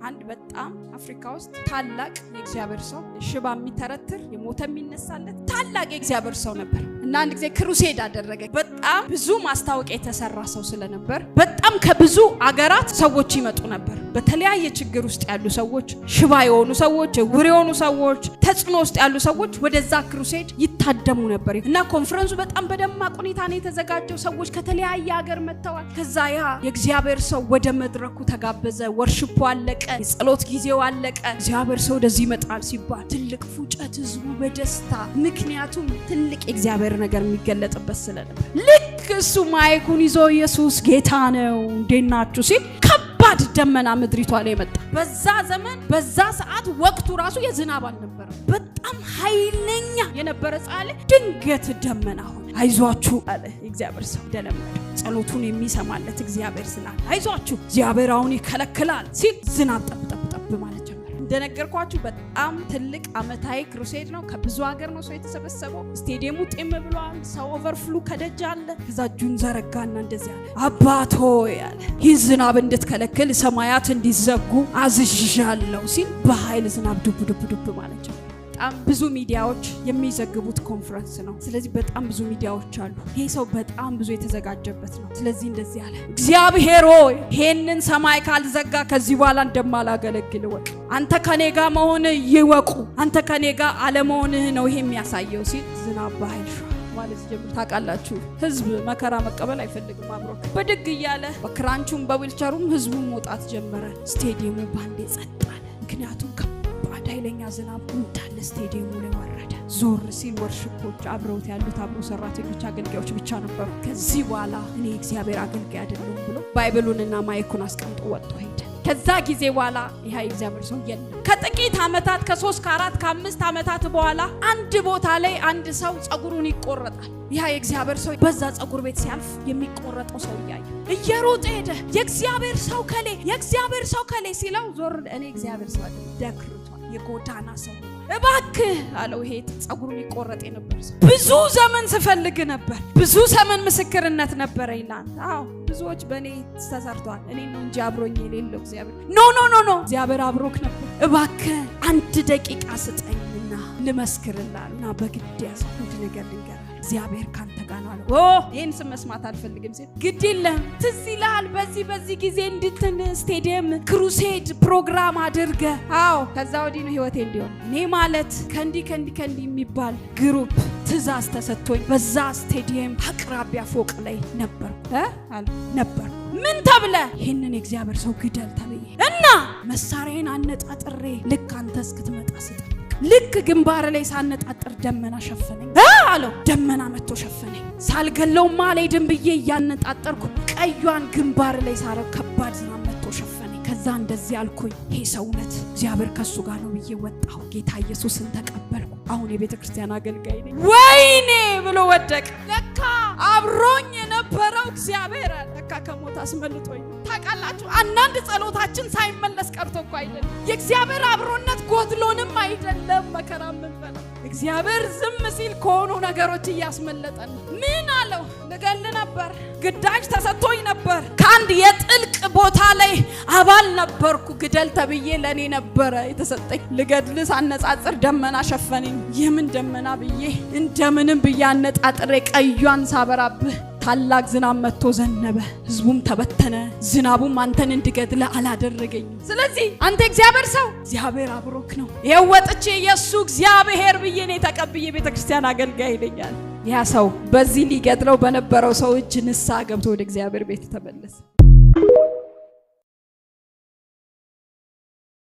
አንድ በጣም አፍሪካ ውስጥ ታላቅ የእግዚአብሔር ሰው ሽባ የሚተረትር የሞተ የሚነሳለት ታላቅ የእግዚአብሔር ሰው ነበር እና አንድ ጊዜ ክሩሴድ አደረገ። በጣም ብዙ ማስታወቂያ የተሰራ ሰው ስለነበር በጣም ከብዙ አገራት ሰዎች ይመጡ ነበር። በተለያየ ችግር ውስጥ ያሉ ሰዎች፣ ሽባ የሆኑ ሰዎች፣ ዕውር የሆኑ ሰዎች፣ ተጽዕኖ ውስጥ ያሉ ሰዎች ወደዛ ክሩሴድ ይታደሙ ነበር እና ኮንፈረንሱ በጣም በደማቅ ሁኔታ ነው የተዘጋጀው። ሰዎች ከተለያየ ሀገር መጥተዋል። ከዛ ያ የእግዚአብሔር ሰው ወደ መድረኩ ተጋበዘ። ወርሺፑ አለቀ፣ የጸሎት ጊዜው አለቀ። እግዚአብሔር ሰው ወደዚህ ይመጣል ሲባል ትልቅ ፉጨት፣ ህዝቡ በደስታ ምክንያቱም ትልቅ የእግዚአብሔር ነገር የሚገለጥበት ስለነበር ልክ እሱ ማይኩን ይዞ ኢየሱስ ጌታ ነው እንዴት ናችሁ ሲል ከባድ ደመና ምድሪቷ ላይ መጣ። በዛ ዘመን በዛ ሰዓት ወቅቱ ራሱ የዝናብ አልነበረ፣ በጣም ኃይለኛ የነበረ ፀሐይ ድንገት ደመና ሆነ። አይዟችሁ አለ እግዚአብሔር ሰው ደለመደ። ጸሎቱን የሚሰማለት እግዚአብሔር ስላለ አይዟችሁ እግዚአብሔር አሁን ይከለክላል ሲል ዝናብ ጠብ ማለት ጀመረ። እንደነገርኳችሁ በጣም ትልቅ አመታዊ ክሩሴድ ነው። ከብዙ ሀገር ነው ሰው የተሰበሰበው። ስቴዲየሙ ጤም ብሏል። ሰው ኦቨርፍሉ ከደጅ አለ። ከዛ እጁን ዘረጋና እንደዚህ አለ፣ አባቶ ያለ ይህ ዝናብ እንድትከለክል ሰማያት እንዲዘጉ አዝዣለሁ ሲል በኃይል ዝናብ ዱብ ማለት ጀመረ። በጣም ብዙ ሚዲያዎች የሚዘግቡት ኮንፈረንስ ነው። ስለዚህ በጣም ብዙ ሚዲያዎች አሉ። ይሄ ሰው በጣም ብዙ የተዘጋጀበት ነው። ስለዚህ እንደዚህ አለ፣ እግዚአብሔር ሆይ ይሄንን ሰማይ ካልዘጋ ከዚህ በኋላ እንደማላገለግል ወቅ አንተ ከኔ ጋር መሆንህ ይወቁ፣ አንተ ከኔ ጋር አለመሆንህ ነው ይሄ የሚያሳየው ሲል ዝናብ በኃይል ማለት ጀምር። ታውቃላችሁ ህዝብ መከራ መቀበል አይፈልግም። አብሮ በድግ እያለ በክራንቹም በዊልቸሩም ህዝቡ መውጣት ጀመረ። ስቴዲየሙ ባንዴ ጸጥ አለ። ምክንያቱም ኃይለኛ ዝናብ እንዳለ ስቴዲየሙ ላይ ወረደ። ዞር ሲል ወርሺፖች አብረውት ያሉት አብሮ ሰራተኞች፣ አገልጋዮች ብቻ ነበሩ። ከዚህ በኋላ እኔ እግዚአብሔር አገልጋይ አይደለም ብሎ ባይብሉንና ማይኩን አስቀምጦ ወጥቶ ሄደ። ከዛ ጊዜ በኋላ ይሄ እግዚአብሔር ሰው የለም። ከጥቂት አመታት ከ3 ከ4 ከ5 አመታት በኋላ አንድ ቦታ ላይ አንድ ሰው ጸጉሩን ይቆረጣል። ያ የእግዚአብሔር ሰው በዛ ጸጉር ቤት ሲያልፍ የሚቆረጠው ሰው ያየ እየሮጠ ሄደ። የእግዚአብሔር ሰው ከሌ ሲለው ዞር እኔ እግዚአብሔር ሰው አይደለም ደክርቷል፣ የጎዳና ሰው እባክህ አለው። ይሄ ጸጉሩን ይቆረጥ የነበር ሰው ብዙ ዘመን ስፈልግ ነበር፣ ብዙ ዘመን ምስክርነት ነበር ይላል። አዎ ብዙዎች በእኔ ተሰርቷል፣ እኔ ነው እንጂ አብሮኝ የሌለው እግዚአብሔር ኖ እግዚአብሔር አብሮክ ነበር። እባክህ 1 ደቂቃ ስጠኝና ልመስክርልሃልና በግድ ያስኩት ነገር ልንገር፣ እግዚአብሔር ካንተ ጋር ነው አለው። ይሄን ስም መስማት አልፈልግም ሲል ግድ የለም ትዝ ይልሃል በዚህ ጊዜ እንድትን ስቴዲየም ክሩሴድ ፕሮግራም አድርገ። አዎ ከዛ ወዲህ ነው ህይወቴ እንዲሆን እኔ ማለት ከንዲ የሚባል ግሩፕ ትእዛዝ ተሰጥቶኝ በዛ ስቴዲየም አቅራቢያ ፎቅ ላይ ነበር። ምን ተብለ? ይሄንን የእግዚአብሔር ሰው ግደል ተብዬ እና መሳሪያዬን አነጣጥሬ ልክ አንተ እስክትመጣ ስጠብቅ ልክ ግንባር ላይ ሳነጣጥር ደመና ሸፈነኝ አለው። ደመና መጥቶ ሸፈነኝ። ሳልገለውማ አልሄድም ብዬ እያነጣጠርኩ ቀዩን ግንባር ላይ ሳረግ ከባድ ዝናብ መጥቶ ሸፈነኝ። ከዛ እንደዚህ አልኩኝ፣ ይሄ ሰውነት እግዚአብሔር ከሱ ጋር ነው ብዬ ወጣሁ። ጌታ ኢየሱስን ተቀበልኩ። አሁን የቤተ ክርስቲያን አገልጋይ ነኝ። ወይኔ ብሎ ወደቀ። ለካ አብሮኝ የነበረው እግዚአብሔር ለካ ከሞት አስመልጦኝ። ታውቃላችሁ አንዳንድ ጸሎታችን ሳይመለስ ቀርቶ እኮ አይደለም፣ የእግዚአብሔር አብሮነት ጎድሎንም አይደለም መከራ ምንበላ። እግዚአብሔር ዝም ሲል ከሆኑ ነገሮች እያስመለጠን። ምን አለው? ልገል ነበር፣ ግዳጅ ተሰጥቶኝ ነበር። ከአንድ የጥልቅ ቦታ ላይ አባል ነበርኩ። ግደል ተብዬ ለኔ ነበረ የተሰጠኝ። ልገድል ሳነጻጽር ደመና ሸፈነኝ። የምን ደመና ብዬ እንደምንም ብዬ አነጣጥሬ ቀዩን ሳበራብህ ታላቅ ዝናብ መጥቶ ዘነበ። ህዝቡም ተበተነ። ዝናቡም አንተን እንድገድል አላደረገኝም። ስለዚህ አንተ እግዚአብሔር ሰው እግዚአብሔር አብሮክ ነው። ይሄው ወጥቼ ኢየሱስ እግዚአብሔር ብዬ ነው ተቀብዬ ቤተክርስቲያን አገልጋይ ይለኛል። ያ ሰው በዚህ ሊገድለው በነበረው ሰው እጅ ንስሐ ገብቶ ወደ እግዚአብሔር ቤት ተመለሰ።